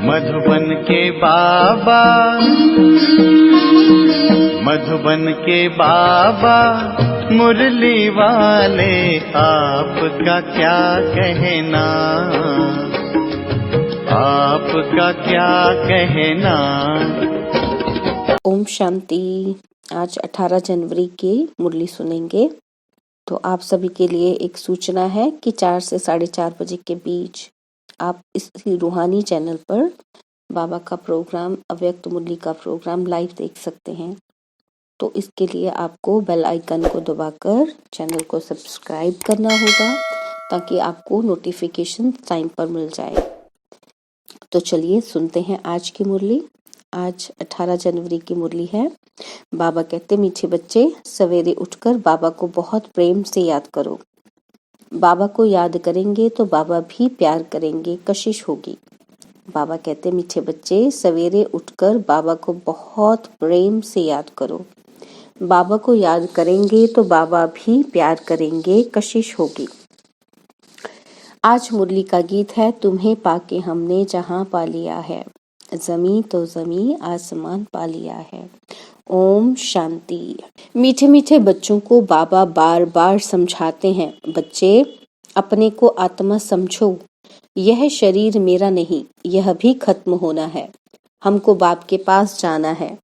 मधुबन के बाबा, मधुबन के बाबा मुरली वाले, आपका क्या कहना, आपका क्या कहना। ओम शांति। आज 18 जनवरी की मुरली सुनेंगे। तो आप सभी के लिए एक सूचना है कि 4 से 4:30 बजे के बीच आप इस रूहानी चैनल पर बाबा का प्रोग्राम, अव्यक्त मुरली का प्रोग्राम लाइव देख सकते हैं। तो इसके लिए आपको बेल आइकन को दबाकर चैनल को सब्सक्राइब करना होगा ताकि आपको नोटिफिकेशन टाइम पर मिल जाए। तो चलिए सुनते हैं आज की मुरली। आज 18 जनवरी की मुरली है। बाबा कहते, मीठे बच्चे, सवेरे उठकर बाबा को बहुत प्रेम से याद करो। बाबा को याद करेंगे तो बाबा भी प्यार करेंगे, कशिश होगी। बाबा कहते, मीठे बच्चे, सवेरे उठकर बाबा को बहुत प्रेम से याद करो। बाबा को याद करेंगे तो बाबा भी प्यार करेंगे, कशिश होगी। आज मुरली का गीत है, तुम्हें पाके हमने जहां पा लिया है, जमी तो जमी आसमान पा लिया है। ओम शांति। मीठे मीठे बच्चों को बाबा बार बार समझाते हैं, बच्चे अपने को आत्मा समझो, यह शरीर मेरा नहीं, यह भी खत्म होना है, हमको बाप के पास जाना है।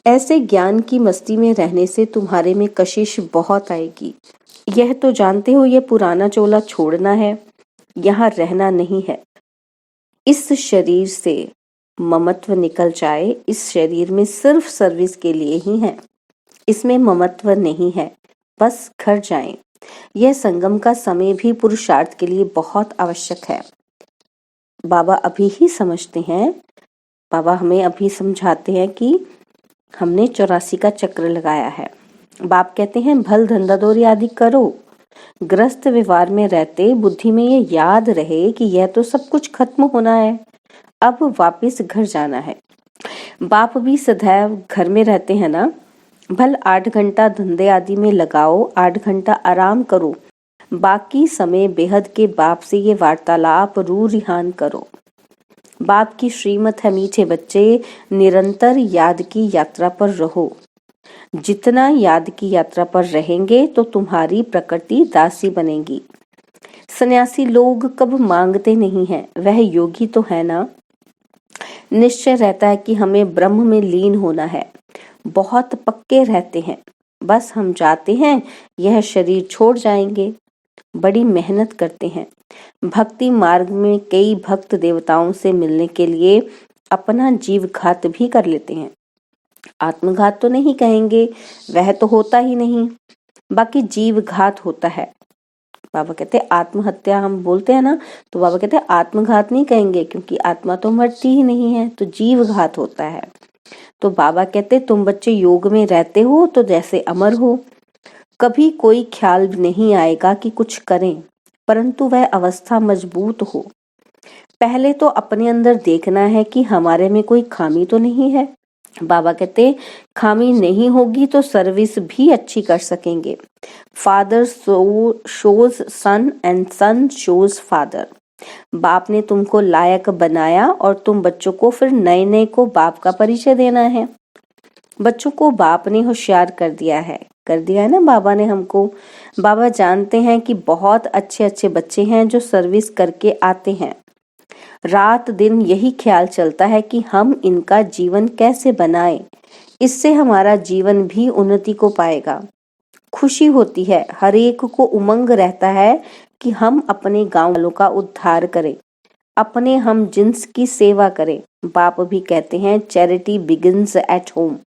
ऐसे ज्ञान की मस्ती में रहने से तुम्हारे में कशिश बहुत आएगी। यह तो जानते हो, यह पुराना चोला छोड़ना है, यहाँ रहना नहीं है। इस शरीर से ममत्व निकल जाए। इस शरीर में सिर्फ सर्विस के लिए ही है, इसमें ममत्व नहीं है, बस घर जाएं। यह संगम का समय भी पुरुषार्थ के लिए बहुत आवश्यक है। बाबा अभी ही समझते हैं, बाबा हमें अभी समझाते हैं कि हमने 84 का चक्र लगाया है। बाप कहते हैं, भल धंधा दौरी आदि करो, ग्रस्त व्यवहार में रहते बुद्धि में ये याद रहे कि यह तो सब कुछ खत्म होना है, अब वापस घर जाना है। बाप भी सदैव घर में रहते हैं ना। भल 8 घंटा धंधे आदि में लगाओ, 8 घंटा आराम करो, बाकी समय बेहद के बाप से ये वार्तालाप रूह रिहान करो। बाप की श्रीमत है, मीठे बच्चे, निरंतर याद की यात्रा पर रहो। जितना याद की यात्रा पर रहेंगे तो तुम्हारी प्रकृति दासी बनेगी। सन्यासी लोग कब मांगते नहीं हैं, वह योगी तो है ना। निश्चय रहता है कि हमें ब्रह्म में लीन होना है, बहुत पक्के रहते हैं, बस हम जाते हैं, यह शरीर छोड़ जाएंगे। बड़ी मेहनत करते हैं। भक्ति मार्ग में कई भक्त देवताओं से मिलने के लिए अपना जीव घात भी कर लेते हैं। आत्मघात तो नहीं कहेंगे, वह तो होता ही नहीं, बाकी जीव घात होता है। बाबा कहते आत्महत्या हम बोलते हैं ना, तो बाबा कहते आत्मघात नहीं कहेंगे, क्योंकि आत्मा तो मरती ही नहीं है, तो जीव घात होता है। तो बाबा कहते, तुम बच्चे योग में रहते हो तो जैसे अमर हो, कभी कोई ख्याल नहीं आएगा कि कुछ करें, परंतु वह अवस्था मजबूत हो। पहले तो अपने अंदर देखना है कि हमारे में कोई खामी तो नहीं है। बाबा कहते, खामी नहीं होगी तो सर्विस भी अच्छी कर सकेंगे। Father shows son and son shows father. बाप ने तुमको लायक बनाया और तुम बच्चों को फिर नए नए को बाप का परिचय देना है। बच्चों को बाप ने होशियार कर दिया है ना बाबा ने हमको। बाबा जानते हैं कि बहुत अच्छे अच्छे बच्चे हैं जो सर्विस करके आते हैं। रात दिन यही ख्याल चलता है कि हम इनका जीवन कैसे बनाएं, इससे हमारा जीवन भी उन्नति को पाएगा। खुशी होती है, हर एक को उमंग रहता है कि हम अपने गांव वालों का उद्धार करें, अपने हम जिन्स की सेवा करें। बाप भी कहते हैं, चैरिटी बिगिंस एट होम।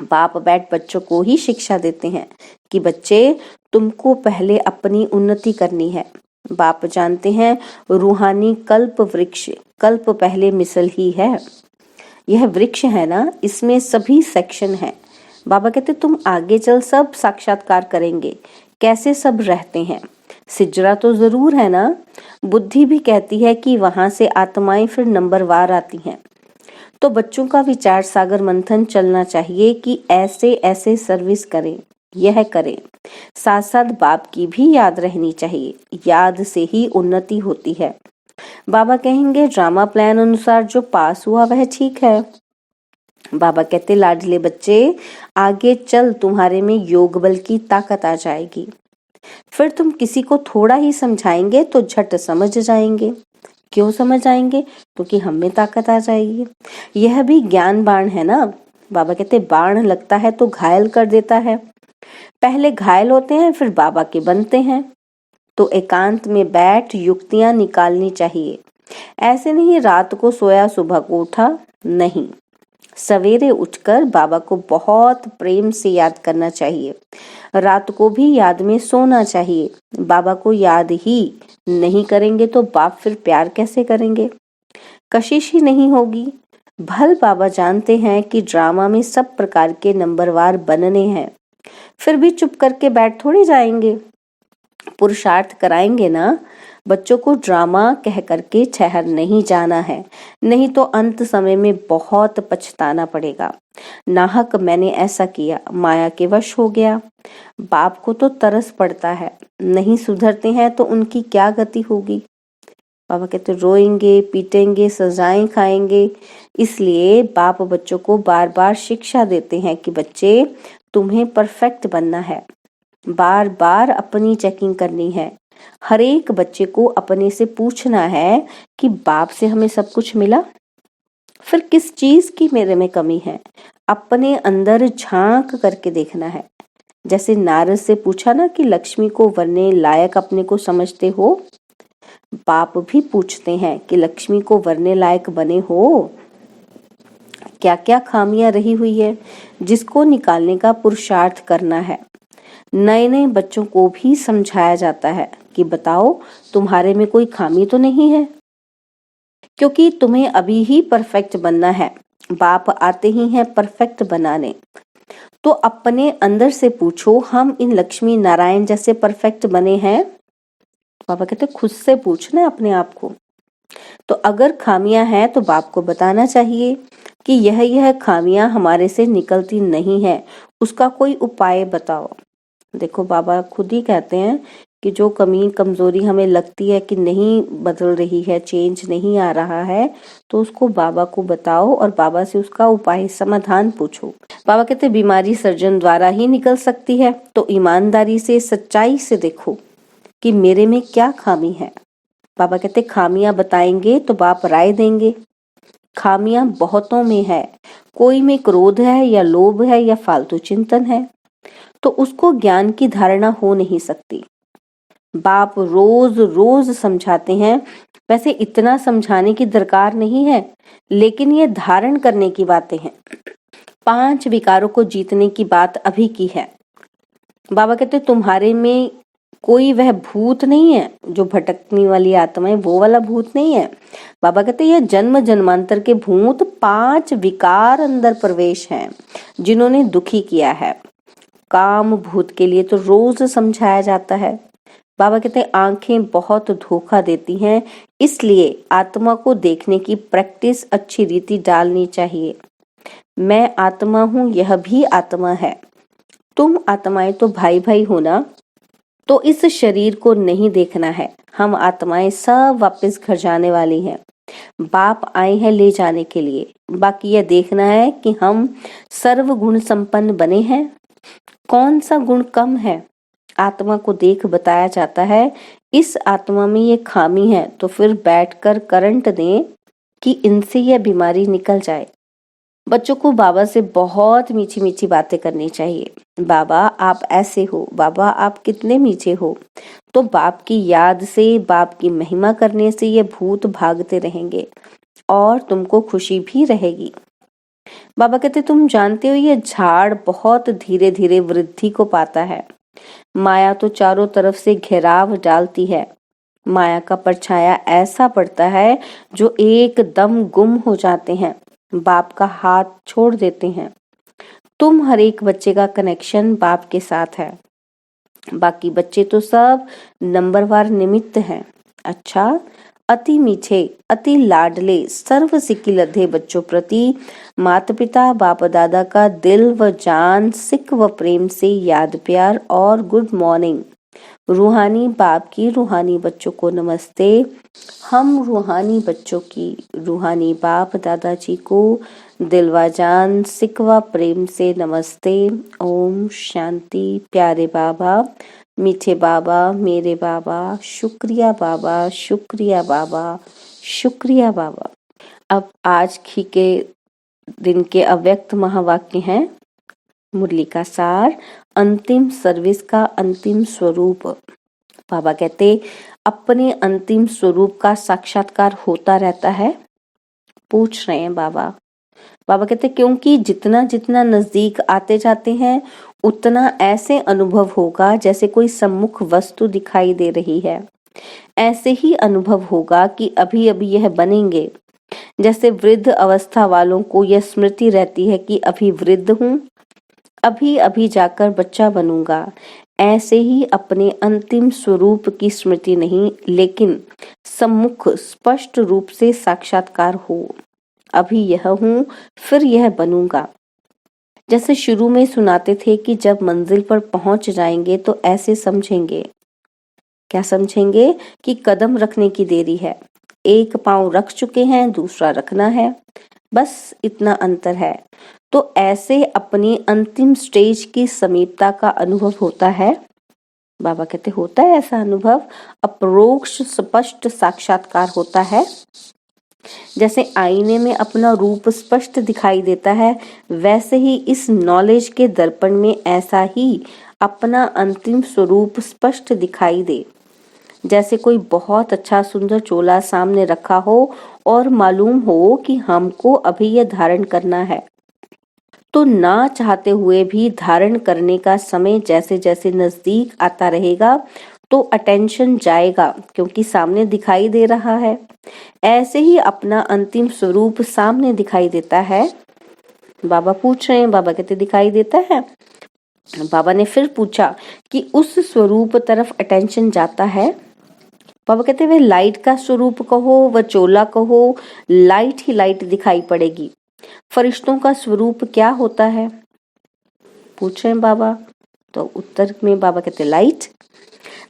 बाप बैठ बच्चों को ही शिक्षा देते हैं कि बच्चे, तुमको पहले अपनी उन्नति करनी है। बाप जानते हैं, रूहानी कल्प वृक्ष, कल्प पहले मिसल ही है। यह वृक्ष है ना, इसमें सभी सेक्शन है। बाबा कहते, तुम आगे चल सब साक्षात्कार करेंगे, कैसे सब रहते हैं। सिजरा तो जरूर है ना। बुद्धि भी कहती है कि वहां से आत्माएं फिर नंबरवार आती हैं। तो बच्चों का विचार सागर मंथन चलना चाहिए कि ऐसे ऐसे सर्विस करें, यह करें। साथ साथ बाप की भी याद रहनी चाहिए, याद से ही उन्नति होती है। बाबा कहेंगे ड्रामा प्लान अनुसार जो पास हुआ वह ठीक है। बाबा कहते लाडले बच्चे, आगे चल तुम्हारे में योग बल की ताकत आ जाएगी। फिर तुम किसी को थोड़ा ही समझाएंगे तो झट समझ जाएंगे। क्यों समझ आएंगे? क्योंकि हम में ताकत आ जाएगी। यह भी ज्ञान बाण है ना। बाबा कहते बाण लगता है तो घायल कर देता है। पहले घायल होते हैं फिर बाबा के बनते हैं। तो एकांत में बैठ युक्तियां निकालनी चाहिए। ऐसे नहीं रात को सोया सुबह को उठा, नहीं। सवेरे उठकर बाबा को बहुत प्रेम से याद करना चाहिए। रात को भी याद में सोना चाहिए। बाबा को याद ही नहीं करेंगे तो बाप फिर प्यार कैसे करेंगे? कशिश ही नहीं होगी। भल बाबा जानते हैं कि ड्रामा में सब प्रकार के नंबरवार बनने हैं, फिर भी चुप करके बैठ थोड़ी जाएंगे। पुरुषार्थ कराएंगे ना। बच्चों को ड्रामा कह करके ठहर नहीं जाना है, नहीं तो अंत समय में बहुत पछताना पड़ेगा। नाहक मैंने ऐसा किया, माया के वश हो गया। बाप को तो तरस पड़ता है, नहीं सुधरते हैं तो उनकी क्या गति होगी? बाबा कहते रोएंगे, पीटेंगे, सजाएं खाएंगे। इसलिए बाप बच्चों को बार बार शिक्षा देते हैं कि बच्चे तुम्हें परफेक्ट बनना है। बार बार अपनी चेकिंग करनी है। हर एक बच्चे को अपने से पूछना है कि बाप से हमें सब कुछ मिला, फिर किस चीज की मेरे में कमी है? अपने अंदर झांक करके देखना है। जैसे नारद से पूछा ना कि लक्ष्मी को वरने लायक अपने को समझते हो, बाप भी पूछते हैं कि लक्ष्मी को वरने लायक बने हो? क्या क्या खामियां रही हुई है जिसको निकालने का पुरुषार्थ करना है। नए नए बच्चों को भी समझाया जाता है कि बताओ तुम्हारे में कोई खामी तो नहीं है, क्योंकि तुम्हें अभी ही परफेक्ट बनना है। बाप आते ही हैं परफेक्ट बनाने। तो अपने अंदर से पूछो, हम इन लक्ष्मी नारायण जैसे परफेक्ट बने हैं? बाबा कहते खुद से पूछना है अपने आप को। तो अगर खामियां हैं तो बाप को बताना चाहिए कि यह खामियां हमारे से निकलती नहीं है, उसका कोई उपाय बताओ। देखो बाबा खुद ही कहते हैं कि जो कमी कमजोरी हमें लगती है कि नहीं बदल रही है, चेंज नहीं आ रहा है, तो उसको बाबा को बताओ और बाबा से उसका उपाय समाधान पूछो। बाबा कहते बीमारी सर्जन द्वारा ही निकल सकती है, तो ईमानदारी से सच्चाई से देखो कि मेरे में क्या खामी है। बाबा कहते खामियां बताएंगे तो बाप राय देंगे। खामियां बहुतों में है, कोई में क्रोध है या लोभ है या फालतू चिंतन है, तो उसको ज्ञान की धारणा हो नहीं सकती। बाप रोज रोज समझाते हैं, वैसे इतना समझाने की दरकार नहीं है, लेकिन ये धारण करने की बातें हैं। 5 विकारों को जीतने की बात अभी की है। बाबा कहते तुम्हारे में कोई वह भूत नहीं है जो भटकने वाली आत्मा है, वो वाला भूत नहीं है। बाबा कहते ये जन्म जन्मांतर के भूत 5 विकार अंदर प्रवेश हैं जिन्होंने दुखी किया है। काम भूत के लिए तो रोज समझाया जाता है। बाबा कहते हैं आंखें बहुत धोखा देती हैं, इसलिए आत्मा को देखने की प्रैक्टिस अच्छी रीति डालनी चाहिए। मैं आत्मा हूं, यह भी आत्मा है। तुम आत्माएं तो भाई भाई हो ना। तो इस शरीर को नहीं देखना है। हम आत्माएं सब वापस घर जाने वाली हैं। बाप आए हैं ले जाने के लिए। बाकी यह देखना है कि हम सर्व गुण संपन्न बने हैं। कौन सा गुण कम है? आत्मा को देख बताया जाता है इस आत्मा में ये खामी है, तो फिर बैठकर करंट दें कि इनसे यह बीमारी निकल जाए। बच्चों को बाबा से बहुत मीठी मीठी बातें करनी चाहिए। बाबा आप ऐसे हो, बाबा आप कितने मीठे हो। तो बाप की याद से, बाप की महिमा करने से ये भूत भागते रहेंगे और तुमको खुशी भी रहेगी। बाबा कहते तुम जानते हो ये झाड़ बहुत धीरे धीरे वृद्धि को पाता है। माया तो चारों तरफ से घेराव डालती है। माया का परछाया ऐसा पड़ता है जो एकदम गुम हो जाते हैं, बाप का हाथ छोड़ देते हैं। तुम हर एक बच्चे का कनेक्शन बाप के साथ है। बाकी बच्चे तो सब नंबरवार निमित्त हैं। अच्छा, अति मीठे, अति लाडले, सर्व सिक्की लधे बच्चों प्रति माता पिता बाप दादा का दिल व जान, सिक व प्रेम से याद प्यार और गुड मॉर्निंग रूहानी बाप की रूहानी बच्चों को नमस्ते। हम रूहानी बच्चों की रूहानी बाप दादाजी को दिलवा जान सिकवा प्रेम से नमस्ते। ओम शांति। प्यारे बाबा, मीठे बाबा, मेरे बाबा, शुक्रिया बाबा, शुक्रिया बाबा, शुक्रिया बाबा। अब आज ही के दिन के अव्यक्त महावाक्य हैं। मुरली का सार, अंतिम सर्विस का अंतिम स्वरूप। बाबा कहते अपने अंतिम स्वरूप का साक्षात्कार होता रहता है। पूछ रहे हैं बाबा। बाबा कहते क्योंकि जितना जितना नजदीक आते जाते हैं उतना ऐसे अनुभव होगा जैसे कोई सम्मुख वस्तु दिखाई दे रही है। ऐसे ही अनुभव होगा कि अभी अभी यह बनेंगे। जैसे वृद्ध अवस्था वालों को यह स्मृति रहती है कि अभी वृद्ध हूँ, अभी अभी जाकर बच्चा बनूंगा। ऐसे ही अपने अंतिम स्वरूप की स्मृति नहीं, लेकिन सम्मुख स्पष्ट रूप से साक्षात्कार हो। अभी यह हूँ, फिर यह बनूंगा। जैसे शुरू में सुनाते थे कि जब मंजिल पर पहुंच जाएंगे तो ऐसे समझेंगे। क्या समझेंगे? कि कदम रखने की देरी है। एक पांव रख चुके हैं, दूसरा रखना है, बस इतना अंतर है। तो ऐसे अपनी अंतिम स्टेज की समीपता का अनुभव होता है। बाबा कहते होता है ऐसा अनुभव, अपरोक्ष स्पष्ट साक्षात्कार होता है। जैसे आईने में अपना रूप स्पष्ट दिखाई देता है, वैसे ही इस नॉलेज के दर्पण में ऐसा ही अपना अंतिम स्वरूप स्पष्ट दिखाई दे। जैसे कोई बहुत अच्छा सुंदर चोला सामने रखा हो और मालूम हो कि हमको अभी यह धारण करना है, तो ना चाहते हुए भी धारण करने का समय जैसे जैसे नजदीक आता रहेगा तो अटेंशन जाएगा, क्योंकि सामने दिखाई दे रहा है। ऐसे ही अपना अंतिम स्वरूप सामने दिखाई देता है। बाबा पूछ रहे हैं, बाबा कहते दिखाई देता है। बाबा ने फिर पूछा कि उस स्वरूप तरफ अटेंशन जाता है। बाबा कहते वे लाइट का स्वरूप कहो व चोला कहो, लाइट ही लाइट दिखाई पड़ेगी। फरिश्तों का स्वरूप क्या होता है? पूछ रहे हैं बाबा। तो उत्तर में बाबा कहते लाइट।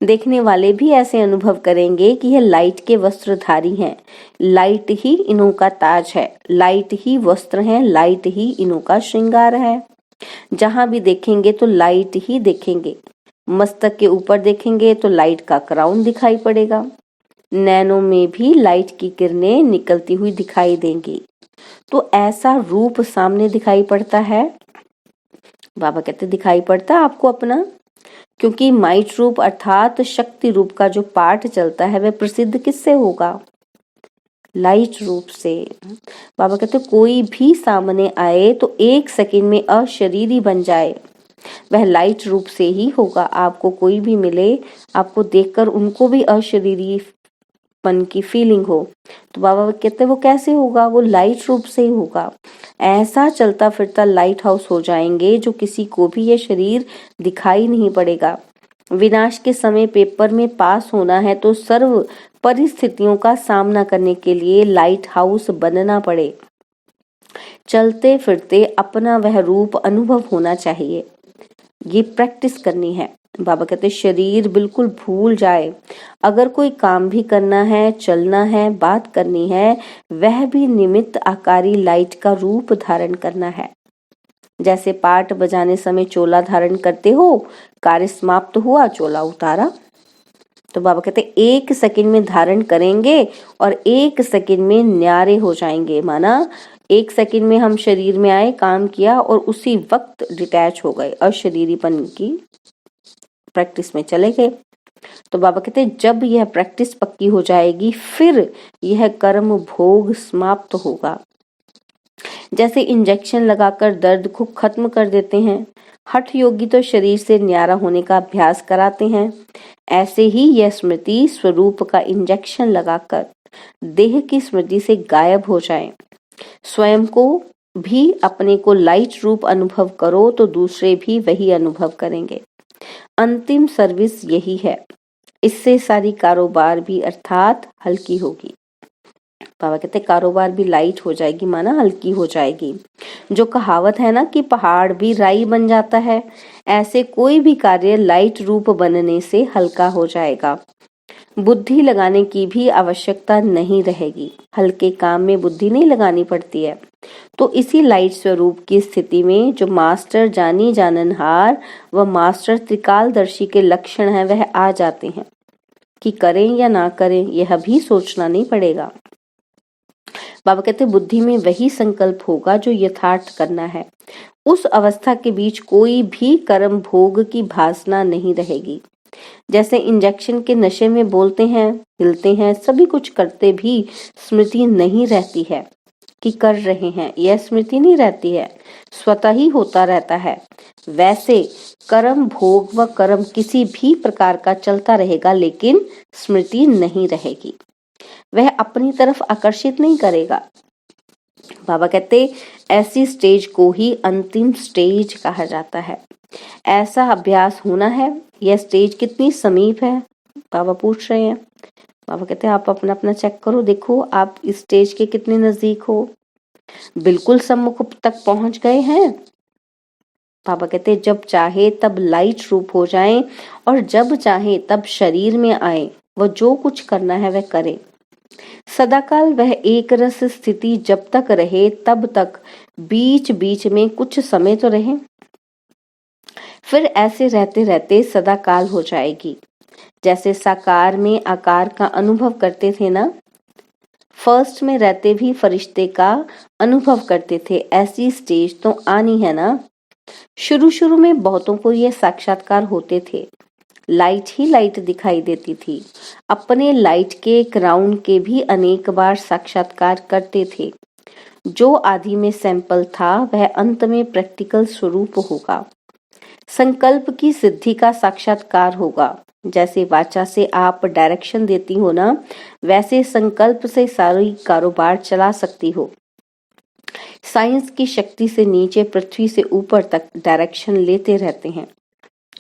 देखने वाले भी ऐसे अनुभव करेंगे कि यह लाइट के वस्त्रधारी हैं, लाइट ही इन्हों का ताज है, लाइट ही वस्त्र हैं, लाइट ही इन्हों का श्रृंगार है। जहां भी देखेंगे तो लाइट ही देखेंगे। मस्तक के ऊपर देखेंगे तो लाइट का क्राउन दिखाई पड़ेगा। नैनों में भी लाइट की किरणें निकलती हुई दिखाई देंगी। तो ऐसा रूप सामने दिखाई पड़ता है। बाबा कहते दिखाई पड़ता आपको अपना, क्योंकि माइट रूप अर्थात शक्ति रूप का जो पाठ चलता है वह प्रसिद्ध किससे होगा? लाइट रूप से। बाबा कहते कोई भी सामने आए तो एक सेकंड में अशरीरी बन जाए, वह लाइट रूप से ही होगा। आपको कोई भी मिले, आपको देखकर उनको भी अशरीरी पन की फीलिंग हो, तो बाबा कहते वो कैसे होगा? वो लाइट रूप से ही होगा। ऐसा चलता फिरता लाइट हाउस हो जाएंगे जो किसी को भी ये शरीर दिखाई नहीं पड़ेगा। विनाश के समय पेपर में पास होना है तो सर्व परिस्थितियों का सामना करने के लिए लाइट हाउस बनना पड़े। चलते फिरते अपना वह रूप अनुभव होना चाहिए। ये प्रैक्टिस करनी है। बाबा कहते शरीर बिल्कुल भूल जाए। अगर कोई काम भी करना है, चलना है, बात करनी है, वह भी निमित्त आकारी लाइट का रूप धारण करना है। जैसे पाठ बजाने समय चोला धारण करते हो, कार्य समाप्त हुआ, चोला उतारा। तो बाबा कहते एक सेकंड में धारण करेंगे और एक सेकंड में न्यारे हो जाएंगे। माना एक सेकंड में हम शरीर में आए, काम किया और उसी वक्त डिटैच हो गए, अशरीरीपन की प्रैक्टिस में चले गए। तो बाबा कहते जब यह प्रैक्टिस पक्की हो जाएगी फिर यह कर्म भोग समाप्त होगा। जैसे इंजेक्शन लगाकर दर्द को खत्म कर देते हैं, हठ योगी तो शरीर से न्यारा होने का अभ्यास कराते हैं। ऐसे ही यह स्मृति स्वरूप का इंजेक्शन लगाकर देह की स्मृति से गायब हो जाए। स्वयं को भी अपने को लाइट रूप अनुभव करो तो दूसरे भी वही अनुभव करेंगे। अंतिम सर्विस यही है। इससे सारी कारोबार भी अर्थात हल्की होगी। बाबा कहते कारोबार भी लाइट हो जाएगी, माना हल्की हो जाएगी। जो कहावत है ना कि पहाड़ भी राई बन जाता है, ऐसे कोई भी कार्य लाइट रूप बनने से हल्का हो जाएगा। बुद्धि लगाने की भी आवश्यकता नहीं रहेगी। हल्के काम में बुद्धि नहीं लगानी पड़ती है। तो इसी लाइट स्वरूप की स्थिति में जो मास्टर जानी जाननहार व मास्टर त्रिकालदर्शी के लक्षण हैं वह आ जाते हैं कि करें या ना करें यह भी सोचना नहीं पड़ेगा। बाबा कहते बुद्धि में वही संकल्प होगा जो यथार्थ करना है। उस अवस्था के बीच कोई भी कर्म भोग की भासना नहीं रहेगी। जैसे इंजेक्शन के नशे में बोलते हैं, हिलते हैं, सभी कुछ करते भी स्मृति नहीं रहती है कि कर रहे हैं, यह स्मृति नहीं रहती है, स्वतः ही होता रहता है। वैसे कर्म भोग व कर्म किसी भी प्रकार का चलता रहेगा, लेकिन स्मृति नहीं रहेगी, वह अपनी तरफ आकर्षित नहीं करेगा। बाबा कहते ऐसी स्टेज को ही अंतिम स्टेज कहा जाता है। ऐसा अभ्यास होना है। यह स्टेज कितनी समीप है, बाबा पूछ रहे हैं। बाबा कहते हैं आप अपना अपना चेक करो, देखो आप इस स्टेज के कितने नजदीक हो, बिल्कुल सम्मुख तक पहुंच गए हैं। बाबा कहते हैं जब चाहे तब लाइट रूप हो जाएं और जब चाहे तब शरीर में आए, वो जो कुछ करना है वह करे। सदाकाल वह एक रस स्थिति जब तक रहे तब तक बीच बीच में कुछ समय तो रहे, फिर ऐसे रहते रहते सदाकाल हो जाएगी। जैसे साकार में आकार का अनुभव करते थे ना, फर्स्ट में रहते भी फरिश्ते का अनुभव करते थे, ऐसी स्टेज तो आनी है ना। शुरू शुरू में बहुतों को ये साक्षात्कार होते थे, लाइट ही लाइट दिखाई देती थी। अपने लाइट के क्राउन के भी अनेक बार साक्षात्कार करते थे। जो आदि में सैंपल था वह अंत में प्रैक्टिकल स्वरूप होगा। संकल्प की सिद्धि का साक्षात्कार होगा। जैसे वाचा से आप डायरेक्शन देती हो ना, वैसे संकल्प से सारी कारोबार चला सकती हो। साइंस की शक्ति से नीचे पृथ्वी से ऊपर तक डायरेक्शन लेते रहते हैं,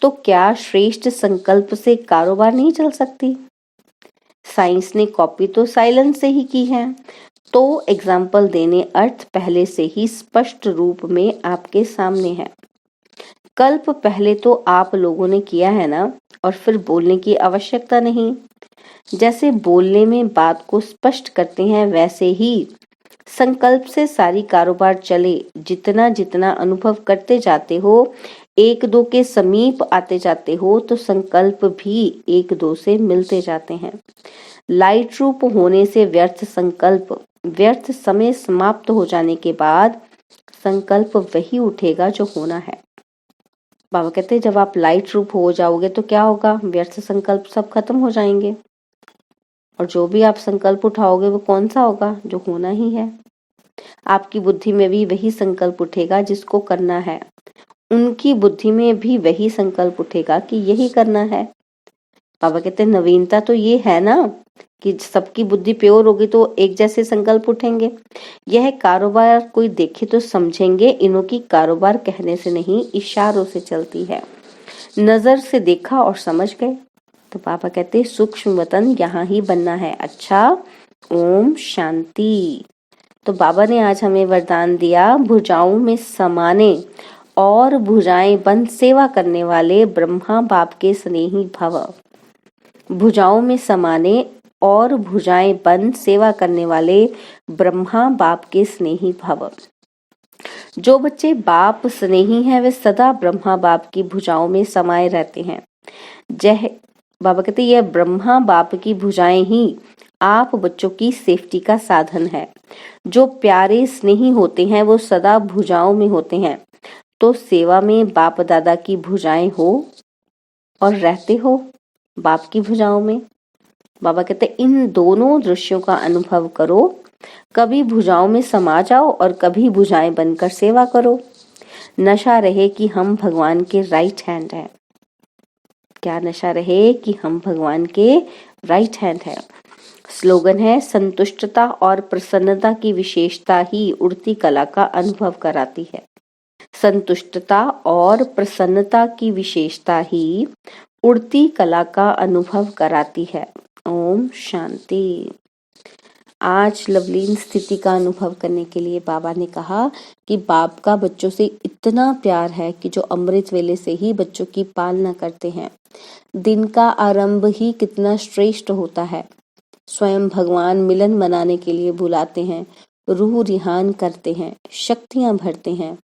तो क्या श्रेष्ठ संकल्प से कारोबार नहीं चल सकती? साइंस ने कॉपी तो साइलेंस से ही की है, तो एग्जाम्पल देने अर्थ पहले से ही स्पष्ट रूप में आपके सामने है। कल्प पहले तो आप लोगों ने किया है ना, और फिर बोलने की आवश्यकता नहीं। जैसे बोलने में बात को स्पष्ट करते हैं, वैसे ही संकल्प से सारी कारोबार चले। जितना जितना अनुभव करते जाते हो, एक दो के समीप आते जाते हो, तो संकल्प भी एक दो से मिलते जाते हैं। लाइट रूप होने से व्यर्थ संकल्प, व्यर्थ समय समाप्त हो जाने के बाद संकल्प वही उठेगा जो होना है। बाबा कहते हैं जब आप लाइट रूप हो जाओगे तो क्या होगा, व्यर्थ संकल्प सब खत्म हो जाएंगे, और जो भी आप संकल्प उठाओगे वो कौन सा होगा, जो होना ही है। आपकी बुद्धि में भी वही संकल्प उठेगा जिसको करना है, उनकी बुद्धि में भी वही संकल्प उठेगा कि यही करना है। बाबा कहते हैं नवीनता तो ये है ना कि सबकी बुद्धि प्योर होगी तो एक जैसे संकल्प उठेंगे। यह कारोबार कोई देखे तो समझेंगे, इनों की कारोबार कहने से नहीं इशारों से चलती है। नजर से देखा और समझ गए। तो पापा कहते सूक्ष्म वतन यहाँ ही बनना है। अच्छा, ओम शांति। तो बाबा ने आज हमें वरदान दिया, भुजाओं में समाने और भुजाएं बंद सेवा करने वाले ब्रह्मा बाप के स्नेही भव। भुजाओं में समाने और भुजाएं बंद सेवा करने वाले ब्रह्मा बाप के स्नेही भव। जो बच्चे बाप स्नेही हैं वे सदा ब्रह्मा बाप की भुजाओं में समाये रहते हैं। जय बाबा कहते यह ब्रह्मा बाप की भुजाएं ही आप बच्चों की सेफ्टी का साधन है। जो प्यारे स्नेही होते हैं वो सदा भुजाओं में होते हैं। तो सेवा में बाप दादा की भुजाएं हो और रहते हो बाप की भुजाओं में। बाबा कहते इन दोनों दृश्यों का अनुभव करो, कभी भुजाओं में समा जाओ और कभी भुजाएं बनकर सेवा करो। नशा रहे कि हम भगवान के राइट हैंड हैं। क्या नशा रहे कि हम भगवान के राइट हैंड हैं। स्लोगन है, संतुष्टता और प्रसन्नता की विशेषता ही उड़ती कला का अनुभव कराती है। संतुष्टता और प्रसन्नता की विशेषता ही उड़ती कला का अनुभव कराती है। ओम शांति। आज लवलीन स्थिति का अनुभव करने के लिए बाबा ने कहा कि बाप का बच्चों से इतना प्यार है कि जो अमृत वेले से ही बच्चों की पालना करते हैं। दिन का आरंभ ही कितना श्रेष्ठ होता है। स्वयं भगवान मिलन मनाने के लिए बुलाते हैं, रूह रिहान करते हैं, शक्तियां भरते हैं।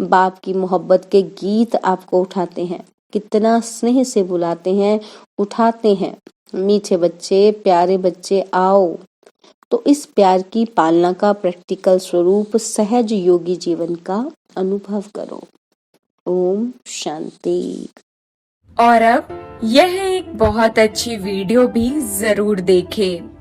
बाप की मोहब्बत के गीत आपको उठाते हैं, कितना स्नेह से बुलाते हैं, उठाते हैं। मीठे बच्चे, प्यारे बच्चे आओ। तो इस प्यार की पालना का प्रैक्टिकल स्वरूप सहज योगी जीवन का अनुभव करो। ओम शांति। और अब यह एक बहुत अच्छी वीडियो भी जरूर देखें।